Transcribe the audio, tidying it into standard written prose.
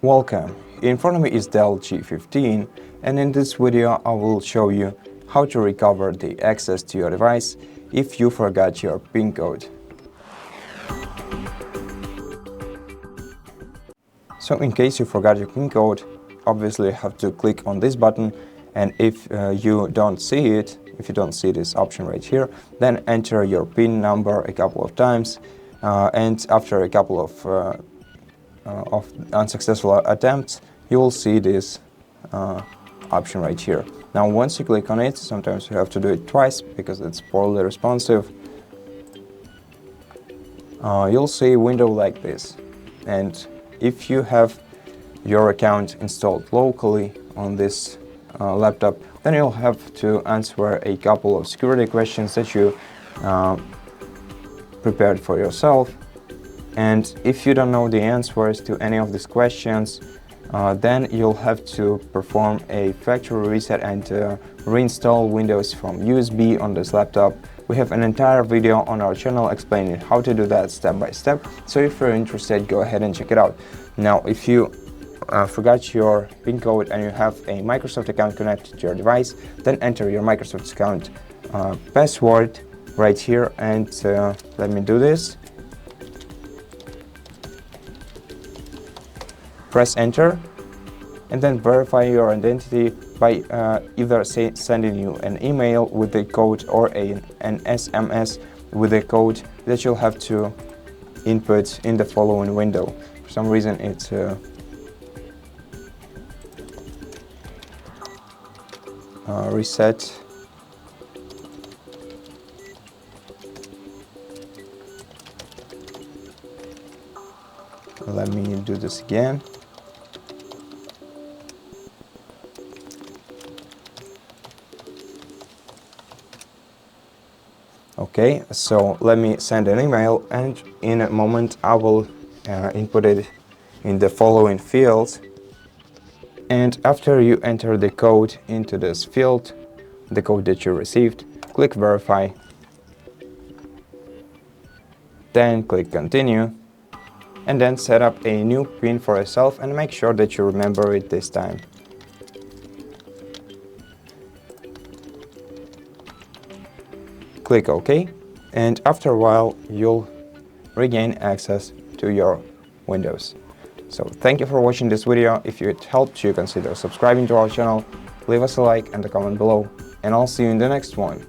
Welcome! In front of me is DELL G15, and in this video I will show you how to recover the access to your device if you forgot your PIN code. So in case you forgot your PIN code, obviously you have to click on this button, and if you don't see this option right here, then enter your PIN number a couple of times, and after a couple of unsuccessful attempts, you will see this option right here. Now once you click on it, sometimes you have to do it twice because it's poorly responsive, you'll see a window like this. And if you have your account installed locally on this laptop, then you'll have to answer a couple of security questions that you prepared for yourself. And if you don't know the answers to any of these questions, then you'll have to perform a factory reset and reinstall Windows from USB on this laptop. We have an entire video on our channel explaining how to do that step by step, so if you're interested, go ahead and check it out. Now, if you forgot your PIN code and you have a Microsoft account connected to your device, then enter your Microsoft account password right here, and let me do this. Press enter, and then verify your identity by either sending you an email with the code or an SMS with the code that you'll have to input in the following window. For some reason it's reset. Let me do this again. Okay, so let me send an email, and in a moment I will input it in the following fields. And after you enter the code into this field, the code that you received, click verify, then click continue, and then set up a new PIN for yourself and make sure that you remember it this time. Click OK, and after a while you'll regain access to your Windows. So thank you for watching this video. If it helped you, consider subscribing to our channel, leave us a like and a comment below, and I'll see you in the next one.